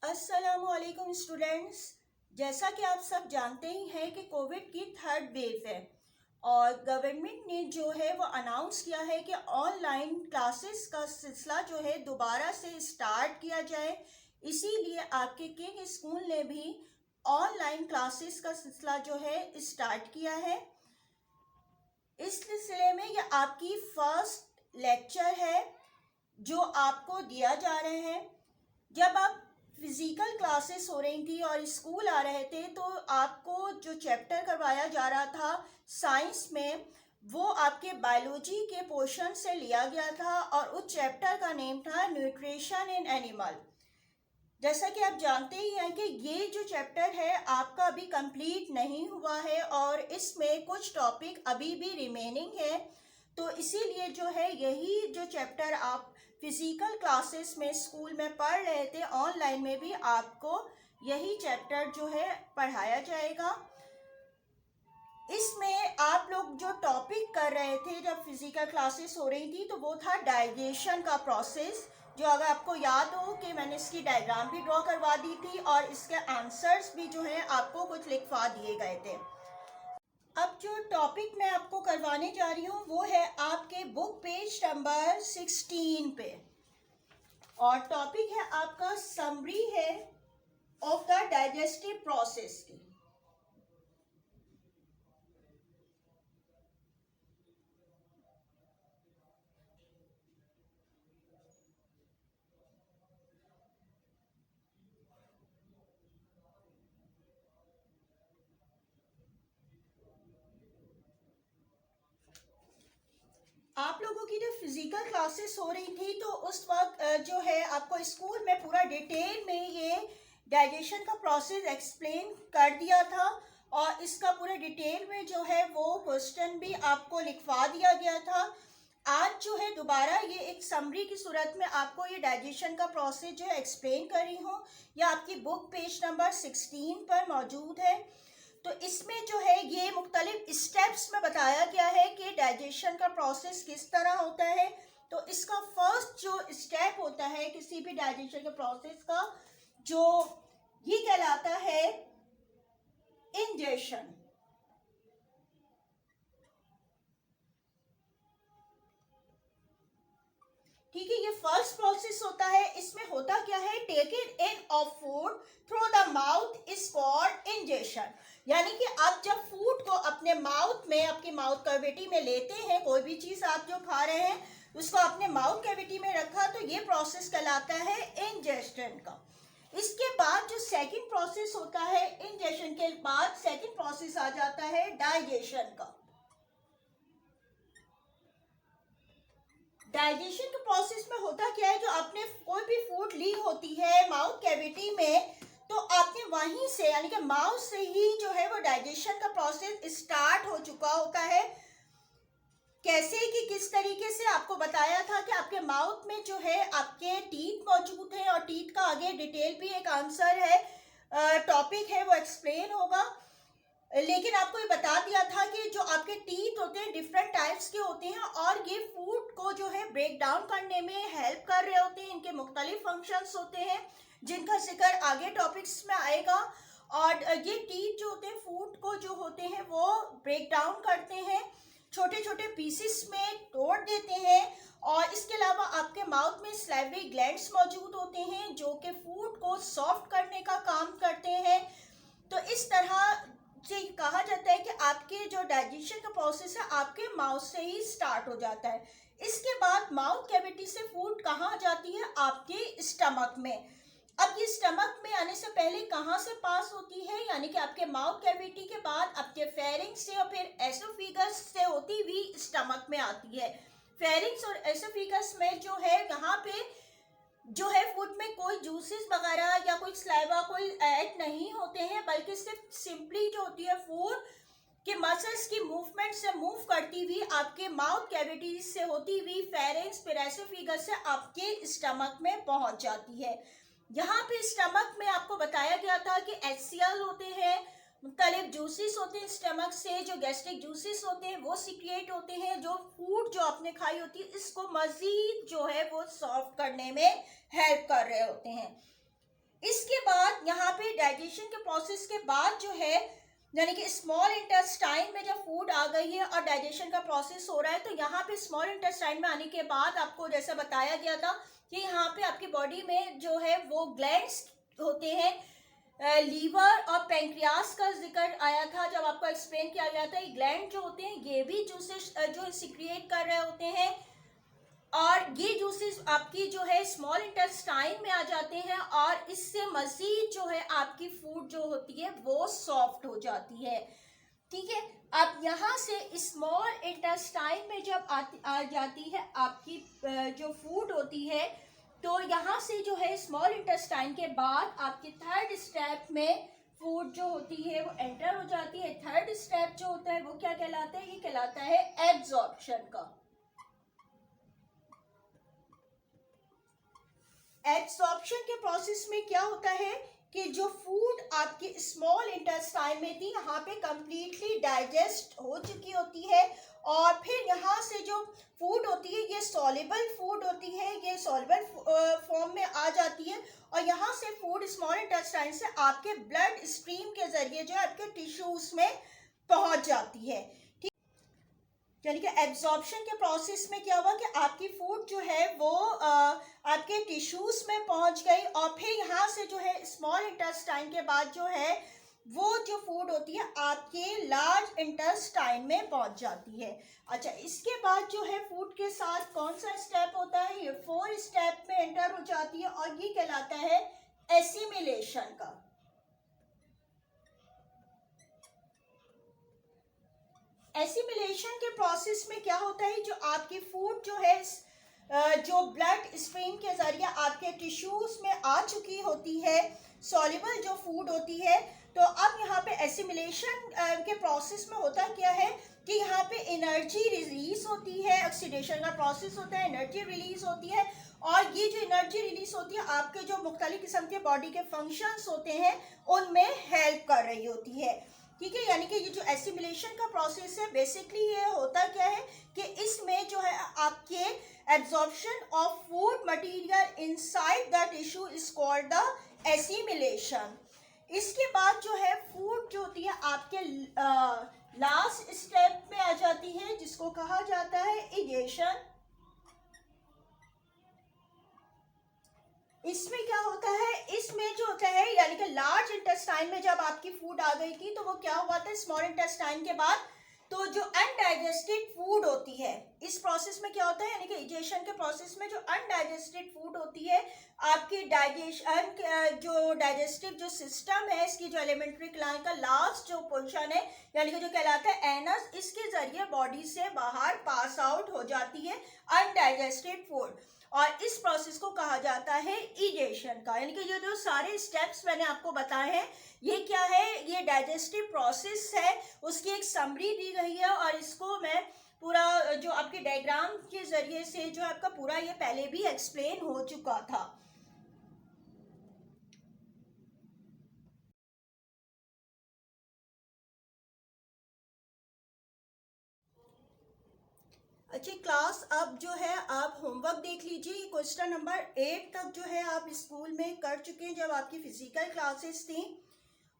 अस्सलामुअलैकुम स्टूडेंट्स। जैसा कि आप सब जानते ही हैं कि कोविड की थर्ड वेव है और गवर्नमेंट ने जो है वो अनाउंस किया है कि ऑनलाइन क्लासेस का सिलसिला जो है दोबारा से स्टार्ट किया जाए। इसीलिए आपके किंग स्कूल ने भी ऑनलाइन क्लासेस का सिलसिला जो है स्टार्ट किया है। इस सिलसिले में ये आपकी फर्स्ट लेक्चर है जो आपको दिया जा रहे हैं। जब आप फिजिकल क्लासेस हो रही थी और स्कूल आ रहे थे तो आपको जो चैप्टर करवाया जा रहा था साइंस में, वो आपके बायोलॉजी के पोर्शन से लिया गया था और उस चैप्टर का नेम था न्यूट्रिशन इन एनिमल। जैसा कि आप जानते ही हैं कि ये जो चैप्टर है आपका अभी कंप्लीट नहीं हुआ है और इसमें कुछ टॉपिक अभी भी रिमेनिंग है। तो इसीलिए जो है यही जो चैप्टर आप फिजिकल क्लासेस में स्कूल में पढ़ रहे थे, ऑनलाइन में भी आपको यही चैप्टर जो है पढ़ाया जाएगा। इसमें आप लोग जो टॉपिक कर रहे थे जब फिजिकल क्लासेस हो रही थी तो वो था डाइजेशन का प्रोसेस, जो अगर आपको याद हो कि मैंने इसकी डायग्राम भी ड्रॉ करवा दी थी और इसके आंसर्स भी जो हैं आपको कुछ लिखवा दिए गए थे। अब जो टॉपिक मैं आपको करवाने जा रही हूँ वो है आपके बुक पेज नंबर 16 पे और टॉपिक है आपका समरी है ऑफ द डाइजेस्टिव प्रोसेस की। आप लोगों की जो फिजिकल क्लासेस हो रही थी तो उस वक्त जो है आपको स्कूल में पूरा डिटेल में ये डाइजेशन का प्रोसेस एक्सप्लेन कर दिया था और इसका पूरा डिटेल में जो है वो क्वेश्चन भी आपको लिखवा दिया गया था। आज जो है दोबारा ये एक समरी की सूरत में आपको ये डाइजेशन का प्रोसेस जो है एक्सप्लेन कर रही हूँ। ये आपकी बुक पेज नंबर 16 पर मौजूद है। तो इसमें जो है ये मुख्तलिफ स्टेप्स में बताया गया है कि डाइजेशन का प्रोसेस किस तरह होता है। तो इसका फर्स्ट जो स्टेप होता है किसी भी डाइजेशन के प्रोसेस का, जो ये कहलाता है इंजेशन। ठीक है, ये फर्स्ट प्रोसेस होता है। इसमें होता क्या है, taking in of food through the mouth is called ingestion. यानी कि आप जब फूड को अपने माउथ में, आपकी माउथ कैविटी में लेते हैं, कोई भी चीज आप जो खा रहे हैं उसको अपने माउथ कैविटी में रखा, तो ये प्रोसेस कहलाता है इंजेशन का। इसके बाद जो सेकंड प्रोसेस होता है, इंजेशन के बाद सेकंड प्रोसेस आ जाता है डाइजेशन का। डाइजेशन के प्रोसेस में होता क्या है, जो आपने कोई भी फूड ली होती है माउथ कैविटी में, तो आपने वहीं से यानी कि माउथ से ही जो है वो डाइजेशन का प्रोसेस स्टार्ट हो चुका होता है। कैसे कि किस तरीके से आपको बताया था कि आपके माउथ में जो है आपके टीथ मौजूद हैं और टीथ का आगे डिटेल भी एक आंसर है, टॉपिक है, वो एक्सप्लेन होगा। लेकिन आपको ये बता दिया था कि जो आपके टीथ होते हैं डिफरेंट टाइप्स के होते हैं और ये फूड को जो है ब्रेक डाउन करने में हेल्प कर रहे होते हैं। इनके मुख्तलिफ फंक्शंस होते हैं जिनका जिक्र आगे टॉपिक्स में आएगा। और ये टीथ जो होते हैं फूड को जो होते हैं वो ब्रेक डाउन करते हैं, छोटे छोटे पीसेस में तोड़ देते हैं। और इसके अलावा आपके माउथ में सलाइवरी ग्लैंड्स मौजूद होते हैं जो कि फूड को सॉफ्ट करने का काम करते हैं। तो इस तरह से कहा जाता है कि आपके जो डाइजेशन का प्रोसेस है आपके माउथ से ही स्टार्ट हो जाता है। इसके बाद माउथ कैविटी से फूड कहाँ जाती है, आपके स्टमक में। अब ये स्टमक में आने से पहले कहाँ से पास होती है, यानी कि आपके माउथ कैविटी के बाद आपके फेरिंग्स से और फिर एसोफेगस से होती हुई स्टमक में आती है। फेरिंग्स और एसोफेगस में जो है यहाँ पे जो है फूड में कोई जूसेस वगैरह या कोई स्लाइवा कोई ऐड नहीं होते हैं, बल्कि सिर्फ सिंपली जो होती है फूड के मसल्स की मूवमेंट से मूव करती हुई आपके माउथ कैविटी से होती हुई फेरिंग्स फिर एसोफेगस से आपके स्टमक में पहुंच जाती है। यहाँ पे स्टमक में आपको बताया गया था कि HCl होते हैं, मुख्तलिफ जूसेस होते हैं स्टमक से, जो गैस्ट्रिक जूसेस होते हैं वो सीक्रेट होते हैं, जो फूड जो आपने खाई होती है इसको मजीद जो है वो सॉफ्ट करने में हेल्प कर रहे होते हैं। इसके बाद यहाँ पे डाइजेशन के प्रोसेस के बाद जो है, यानी कि स्मॉल इंटेस्टाइन में जब फूड आ गई है और डाइजेशन का प्रोसेस हो रहा है, तो यहाँ पे स्मॉल इंटेस्टाइन में आने के बाद आपको जैसा बताया गया था कि यहाँ पे आपकी बॉडी में जो है वो ग्लैंड्स होते हैं, लीवर और पेंक्रियास का जिक्र आया था जब आपको एक्सप्लेन किया गया था। ये ग्लैंड जो होते हैं ये भी जूसेस जो सिक्रिएट कर रहे होते हैं, और ये जूसेस आपकी जो है स्मॉल इंटेस्टाइन में आ जाते हैं, और इससे मजीद जो है आपकी फूड जो होती है वो सॉफ्ट हो जाती है। ठीक है, अब यहाँ से स्मॉल इंटेस्टाइन में जब आ जाती है आपकी जो फूड होती है, तो यहाँ से जो है स्मॉल इंटेस्टाइन के बाद आपके थर्ड स्टेप में फूड जो होती है वो एंटर हो जाती है। थर्ड स्टेप जो होता है वो क्या कहलाता है? ये कहलाता है एब्जॉर्प्शन का। एब्जॉर्प्शन के प्रोसेस में क्या होता है कि जो फूड आपके स्मॉल इंटेस्टाइन में थी यहाँ पे कंप्लीटली डाइजेस्ट हो चुकी होती है, और फिर यहाँ से जो फूड होती है ये सॉल्युबल फूड होती है, ये सॉल्युबल फॉर्म में आ जाती है, और यहाँ से फूड स्मॉल इंटेस्टाइन से आपके ब्लड स्ट्रीम के जरिए जो है आपके टिश्यूज में पहुंच जाती है। यानी कि एब्जॉर्प्शन के प्रोसेस में क्या हुआ कि आपकी फूड जो है वो आपके टिश्यूज में पहुंच गई, और फिर यहाँ से जो है स्मॉल इंटेस्टाइन के बाद जो है वो जो फूड होती है आपके लार्ज इंटेस्टाइन में पहुंच जाती है। अच्छा, इसके बाद जो है फूड के साथ कौन सा स्टेप होता है? ये 4 स्टेप में एंटर हो जाती है, और ये कहलाता है एसिमिलेशन का। एसिमिलेशन के प्रोसेस में क्या होता है, जो आपकी फूड जो है जो ब्लड स्ट्रीम के जरिए आपके टिश्यूज में आ चुकी होती है, सॉल्युबल जो फूड होती है, तो अब यहाँ पे एसिमिलेशन के प्रोसेस में होता क्या है कि यहाँ पे एनर्जी रिलीज होती है, ऑक्सीडेशन का प्रोसेस होता है, एनर्जी रिलीज होती है, और ये जो एनर्जी रिलीज होती है आपके जो मुख्तलिफ किस्म के बॉडी के फंक्शंस होते हैं उनमें हेल्प कर रही होती है। ठीक है, यानी कि ये जो एसिमिलेशन का प्रोसेस है बेसिकली ये होता क्या है कि इसमें जो है आपके absorption of food material inside the tissue is called the assimilation. इसके बाद जो है फूड जो होती है आपके लास्ट स्टेप में आ जाती है जिसको कहा जाता है इजेशन। इसमें क्या होता है, इसमें जो होता है यानी कि लार्ज इंटेस्टाइन में जब आपकी फूड आ गई थी तो वो क्या हुआ था स्मॉल इंटेस्टाइन के बाद, तो जो अनडाइजेस्टेड फूड होती है इस प्रोसेस में क्या होता है, यानी कि इजेशन के प्रोसेस में जो अनडाइजेस्टेड फूड होती है आपकी डाइजेशन जो डाइजेस्टिव जो सिस्टम है इसकी जो एलिमेंट्री क्लाइन का लास्ट जो पोर्शन है यानी कि जो कहलाता है एनस, इसके जरिए बॉडी से बाहर पास आउट हो जाती है अनडाइजेस्टेड फूड, और इस प्रोसेस को कहा जाता है इजेशन का। यानी कि ये जो सारे स्टेप्स मैंने आपको बताए हैं ये क्या है, ये डाइजेस्टिव प्रोसेस है, उसकी एक समरी दी गई है, और इसको मैं पूरा जो आपके डायग्राम के जरिए से जो आपका पूरा ये पहले भी एक्सप्लेन हो चुका था। अच्छी क्लास, अब जो है आप होमवर्क देख लीजिए। क्वेश्चन नंबर 8 तक जो है आप स्कूल में कर चुके हैं जब आपकी फिजिकल क्लासेस थी,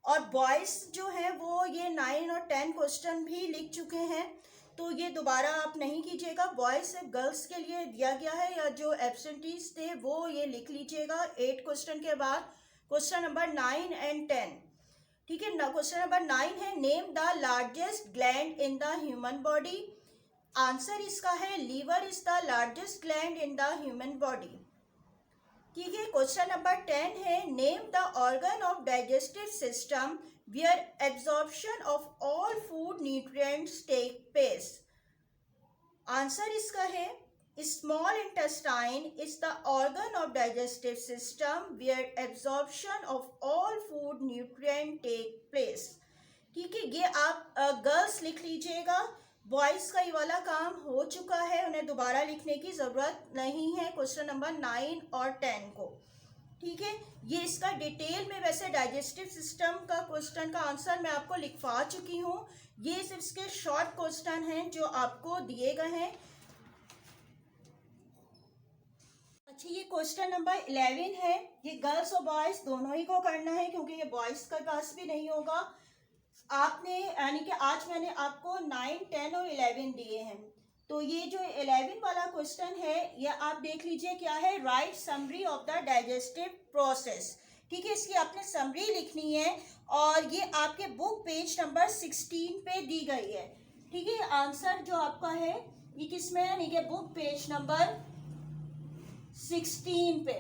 और बॉयज़ जो है वो ये 9 और 10 क्वेश्चन भी लिख चुके हैं, तो ये दोबारा आप नहीं कीजिएगा। बॉयज़ सिर्फ गर्ल्स के लिए दिया गया है, या जो एब्सेंटीज थे वो ये लिख लीजिएगा 8 क्वेश्चन के बाद क्वेश्चन नंबर 9 एंड 10। ठीक है ना, क्वेश्चन नंबर 9 है name the largest gland in the human body. Answer इसका है liver is the largest gland in the human body. ठीक है, क्वेश्चन नंबर 10 है name the organ of digestive system where absorption of all food nutrients take place. Answer इसका है small intestine is the organ of digestive system where absorption of all food nutrient take place. ठीक है, ये आप girls लिख लीजिएगा, boys का ये वाला काम हो चुका है, उन्हें दोबारा लिखने की ज़रूरत नहीं है क्वेश्चन नंबर 9 और 10 को। ठीक है, ये इसका डिटेल में वैसे डाइजेस्टिव सिस्टम का क्वेश्चन का आंसर मैं आपको लिखवा चुकी हूँ, ये सिर्फ इसके शॉर्ट क्वेश्चन हैं जो आपको दिए गए हैं। अच्छा, ये क्वेश्चन नंबर 11 है। ये गर्ल्स और बॉयज दोनों ही को करना है क्योंकि ये बॉयज के पास भी नहीं होगा। आपने यानी कि आज मैंने आपको 9, 10 और 11 दिए हैं। तो ये जो 11 वाला क्वेश्चन है ये आप देख लीजिए क्या है, right summary of the digestive process. ठीक है, इसकी आपने समरी लिखनी है और ये आपके बुक पेज नंबर 16 पे दी गई है। ठीक है, आंसर जो आपका है ये किसमें है, यानी कि बुक पेज नंबर 16 पे।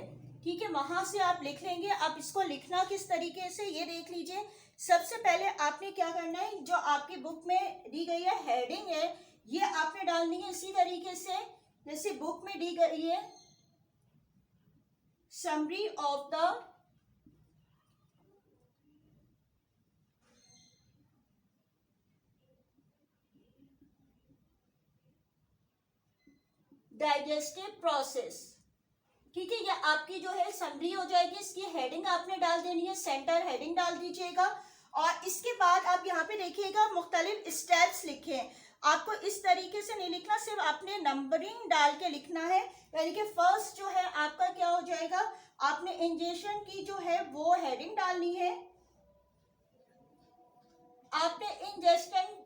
ठीक है, वहां से आप लिख लेंगे। अब इसको लिखना किस तरीके से ये देख लीजिए। सबसे पहले आपने क्या करना है, जो आपकी बुक में दी गई है हेडिंग है ये आपने डालनी है इसी तरीके से जैसे बुक में दी गई है, summary of the digestive process. ठीक है, ये आपकी जो है समरी हो जाएगी। इसकी हेडिंग आपने डाल देनी है, सेंटर हेडिंग डाल दीजिएगा। और इसके बाद आप यहाँ पे देखिएगा मुख्तलिफ स्टेप्स लिखे हैं। आपको इस तरीके से नहीं लिखना, सिर्फ आपने नंबरिंग डाल के लिखना है। यानी कि फर्स्ट जो है आपका क्या हो जाएगा, आपने इंजेक्शन की जो है वो हेडिंग डालनी है। आपने इंजेक्शन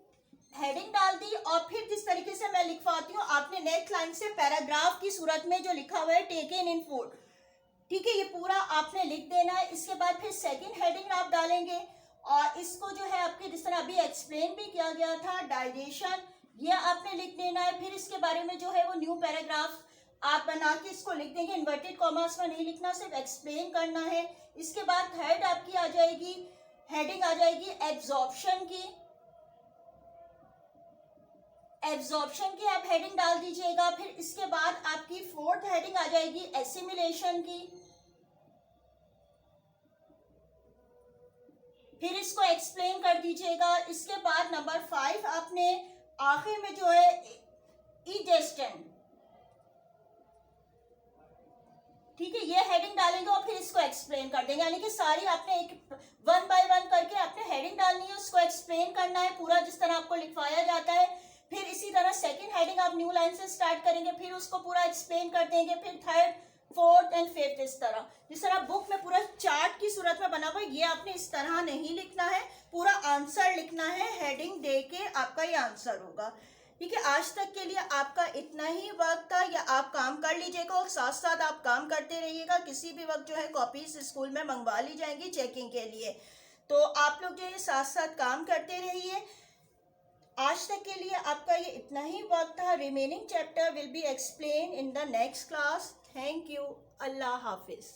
हेडिंग डाल दी और फिर जिस तरीके से मैं लिखवाती हूँ आपने नेक्स्ट लाइन से पैराग्राफ की सूरत में जो लिखा हुआ है टेकन इन फूड, ठीक है, ये पूरा आपने लिख देना है। इसके बाद फिर सेकंड हेडिंग आप डालेंगे और इसको जो है आपके जिस तरह अभी एक्सप्लेन भी किया गया था डाइजेशन, ये आपने लिख देना है। फिर इसके बारे में जो है वो न्यू पैराग्राफ आप बना के इसको लिख देंगे। इन्वर्टेड कॉमास में नहीं लिखना, सिर्फ एक्सप्लेन करना है। इसके बाद थर्ड आपकी आ जाएगी हेडिंग आ जाएगी एब्जॉर्प्शन की। एब्जॉर्प्शन की आप हेडिंग डाल दीजिएगा। फिर इसके बाद आपकी फोर्थ हेडिंग आ जाएगी एसिमिलेशन की। फिर इसको एक्सप्लेन कर दीजिएगा। इसके बाद नंबर 5 आपने आखिर में जो है इजेस्टन, ठीक है, ये हेडिंग डालेंगे और फिर इसको एक्सप्लेन कर देंगे। यानी कि सारी आपने एक 1 बाय 1 करके आपने हेडिंग डालनी है, उसको एक्सप्लेन करना है पूरा जिस तरह आपको लिखवाया जाता है। फिर इसी तरह सेकंड हेडिंग आप न्यू लाइन से स्टार्ट करेंगे, फिर उसको पूरा एक्सप्लेन कर देंगे। फिर थर्ड, फोर्थ एंड फिफ्थ इस तरह, जिस तरह बुक में पूरा चार्ट की सूरत में बना हुआ है, ये आपने इस तरह नहीं लिखना है, पूरा आंसर लिखना है। हेडिंग दे के आपका ये आंसर होगा। ठीक है, आज तक के लिए आपका इतना ही वक्त था, या आप काम कर लीजिएगा और साथ साथ आप काम करते रहिएगा। किसी भी वक्त जो है कॉपीज स्कूल में मंगवा ली जाएंगी चेकिंग के लिए, तो आप लोग जो है साथ साथ काम करते रहिए। आज तक के लिए आपका ये इतना ही वक्त था। Remaining chapter will be explain in the next class. Thank you. Allah Hafiz.